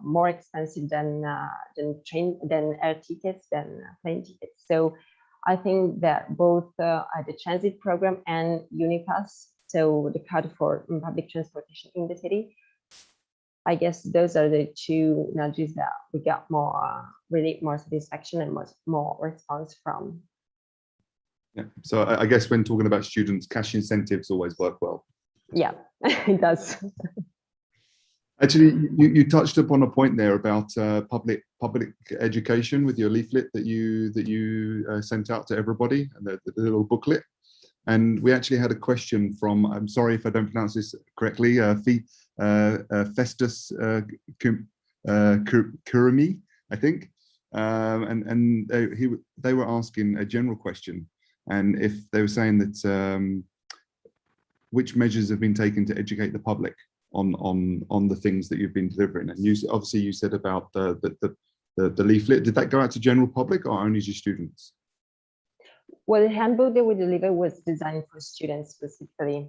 more expensive than air tickets, than plane tickets. So I think that both the transit program and Unipass, so the card for public transportation in the city, I guess those are the two nudges that we got really more satisfaction and more response from. Yeah. So I guess when talking about students, cash incentives always work well. Yeah, it does. Actually, you touched upon a point there about public education with your leaflet that you sent out to everybody, and the little booklet. And we actually had a question from, I'm sorry if I don't pronounce this correctly, Festus Kurami, I think. And they were asking a general question, and if they were saying that which measures have been taken to educate the public on the things that you've been delivering. And obviously you said about the leaflet. Did that go out to general public or only to students? Well, the handbook that we delivered was designed for students specifically,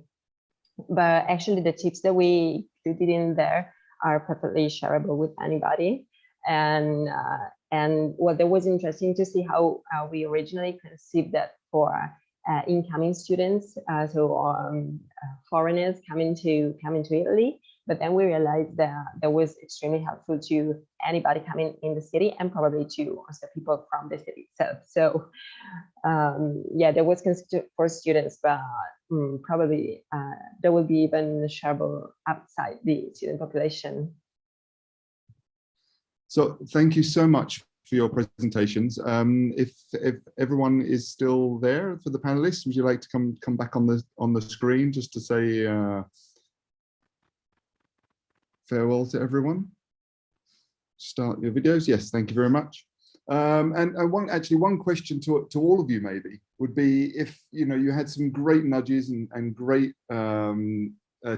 but actually the tips that we included in there are perfectly shareable with anybody. And well, that was interesting to see how we originally conceived that for incoming students, foreigners coming to Italy. But then we realized that that was extremely helpful to anybody coming in the city, and probably to also people from the city itself. So yeah, that was considered for students, but probably there will be even shareable outside the student population. So thank you so much for your presentations. If everyone is still there for the panelists, would you like to come back on the screen just to say farewell to everyone? Start your videos. Yes, thank you very much. And one question to all of you maybe would be, if you had some great nudges and great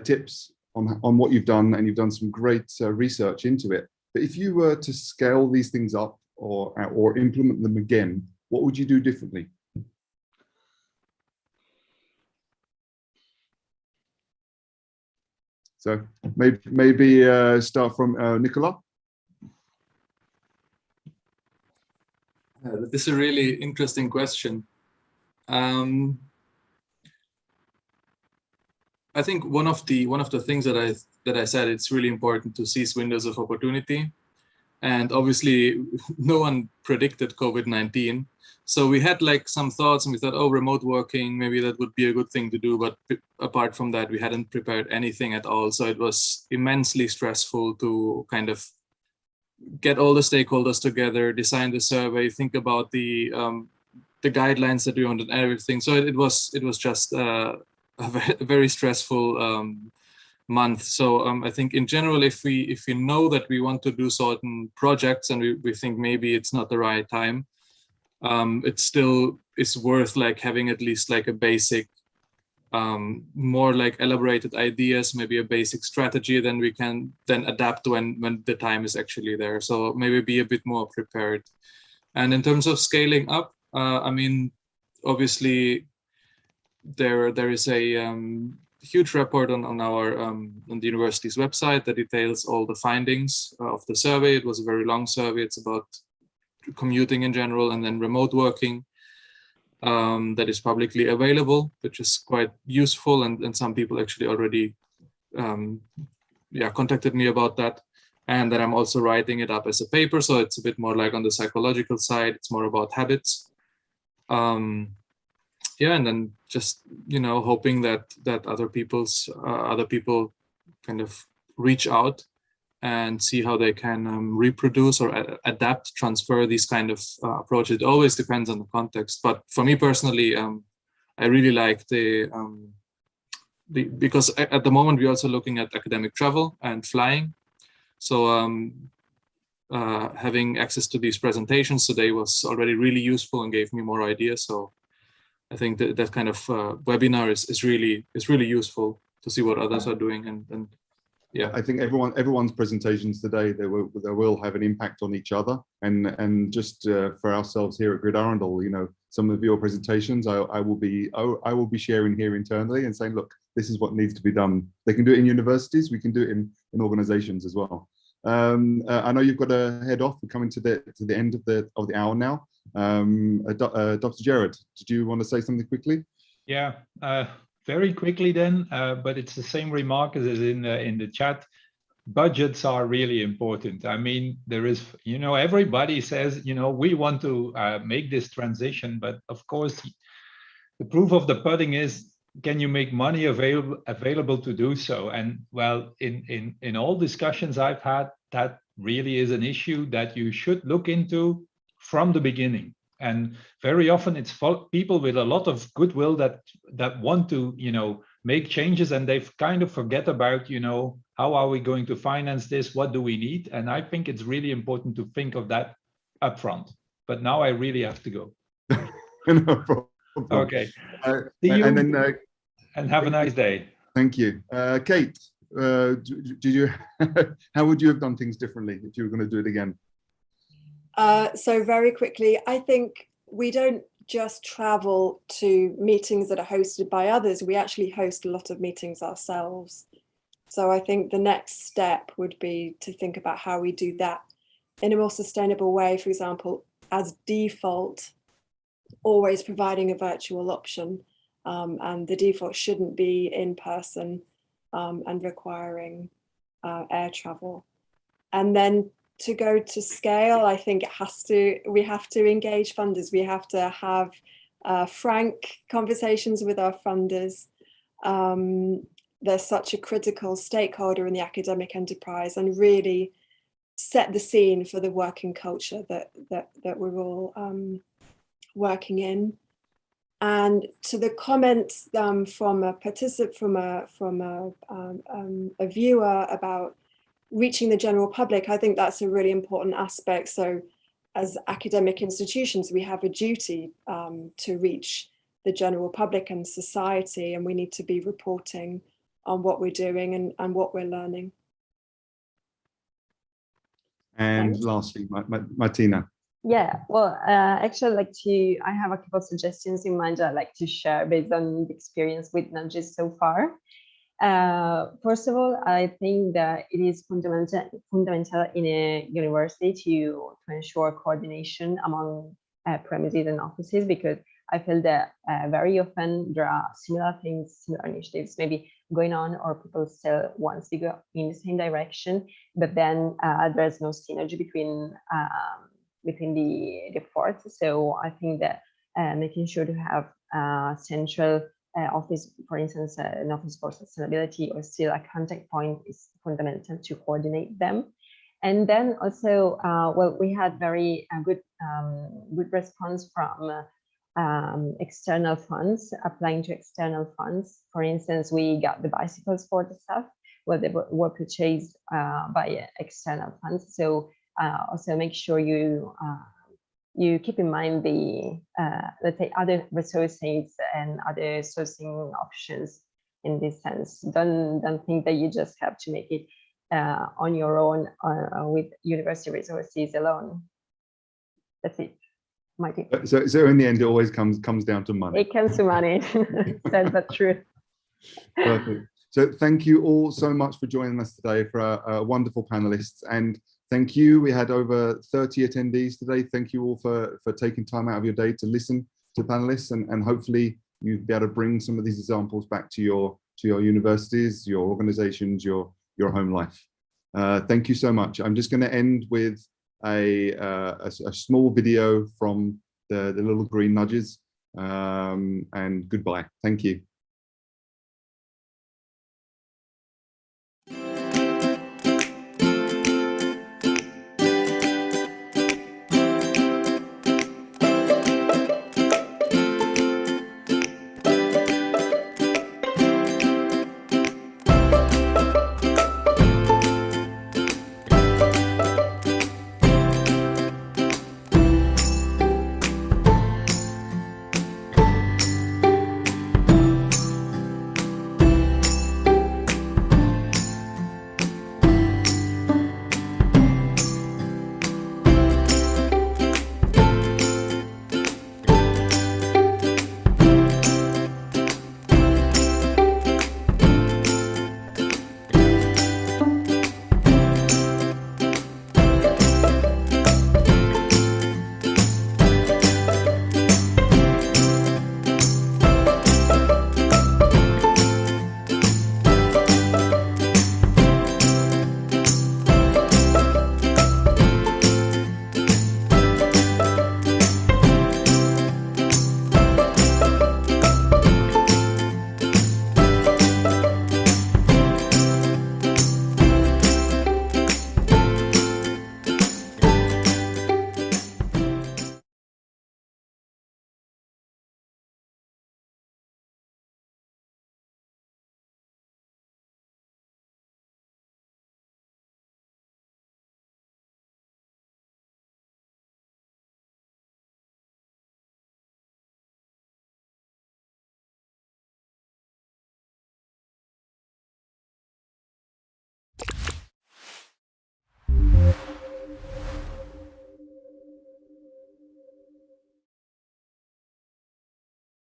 tips on what you've done, and you've done some great research into it. But if you were to scale these things up or implement them again, what would you do differently? So maybe start from Nicola. This is a really interesting question. I think one of the things that I said, it's really important to seize windows of opportunity. And obviously, no one predicted COVID-19. So we had like some thoughts, and we thought, oh, remote working, maybe that would be a good thing to do. But apart from that, we hadn't prepared anything at all. So it was immensely stressful to kind of get all the stakeholders together, design the survey, think about the guidelines that we wanted and everything. So it was just a very stressful month. So I think in general, if we know that we want to do certain projects and we think maybe it's not the right time, it still is worth like having at least like a basic, more like elaborated ideas, maybe a basic strategy, then we can then adapt when the time is actually there. So maybe be a bit more prepared. And in terms of scaling up, I mean, obviously there is a huge report on the university's website that details all the findings of the survey. It was a very long survey. It's about commuting in general and then remote working. That is publicly available, which is quite useful, and some people actually already contacted me about that. And then I'm also writing it up as a paper, so it's a bit more like on the psychological side. It's more about habits. yeah, and then just, you know, hoping that other people kind of reach out and see how they can reproduce or adapt, transfer these kind of approaches. It always depends on the context. But for me personally, I really like because at the moment we're also looking at academic travel and flying. So having access to these presentations today was already really useful and gave me more ideas. So I think that kind of webinar is really useful to see what others are doing, and yeah, I think everyone's presentations today, they will have an impact on each other, and just for ourselves here at GRID-Arendal, you know, some of your presentations I will be sharing here internally and saying, look, this is what needs to be done. They can do it in universities, we can do it in organizations as well. I know you've got to head off. We're coming to the end of the hour now. Dr. Gerald, did you want to say something quickly? Yeah, very quickly then, but it's the same remark as is in the chat. Budgets are really important. I mean, there is, you know, everybody says, you know, we want to make this transition, but of course, the proof of the pudding is, can you make money available to do so? And well, in all discussions I've had, that really is an issue that you should look into from the beginning. And very often it's people with a lot of goodwill that want to, you know, make changes, and they kind of forget about, you know, how are we going to finance this? What do we need? And I think it's really important to think of that upfront. But now I really have to go. No problem. Okay. See you, and then and have a nice day. Thank you. Kate, did you how would you have done things differently if you were going to do it again? So very quickly, I think we don't just travel to meetings that are hosted by others. We actually host a lot of meetings ourselves. So I think the next step would be to think about how we do that in a more sustainable way. For example, as default, always providing a virtual option, and the default shouldn't be in person and requiring air travel. And then to go to scale, I think we have to engage funders. We have to have frank conversations with our funders. They're such a critical stakeholder in the academic enterprise, and really set the scene for the working culture that we're all working in. And to the comments from a participant, from a viewer about reaching the general public, I think that's a really important aspect. So as academic institutions, we have a duty to reach the general public and society, and we need to be reporting on what we're doing and what we're learning. And Thanks. lastly, Martina. Yeah, well, actually, I have a couple of suggestions in mind that I'd like to share based on the experience with NUDGES so far. First of all, I think that it is fundamental in a university to ensure coordination among premises and offices, because I feel that very often there are similar things, similar initiatives maybe going on, or people still want to go in the same direction, but then there's no synergy between the efforts. So I think that making sure to have central office, for instance, an office for sustainability, or still a contact point, is fundamental to coordinate them. And then also, well, we had very good response from external funds, applying to external funds. For instance, we got the bicycles for the staff, well, they were purchased by external funds. So also make sure you keep in mind the let's say other resources and other sourcing options in this sense. Don't think that you just have to make it on your own with university resources alone. That's it. So in the end, it always comes down to money. It comes to money. That's but true. Perfect. So thank you all so much for joining us today, for our wonderful panelists, and thank you. We had over 30 attendees today. Thank you all for taking time out of your day to listen to panelists, and hopefully you'll be able to bring some of these examples back to your universities, your organizations, your home life. Thank you so much. I'm just going to end with a small video from the little green nudges. and goodbye. Thank you.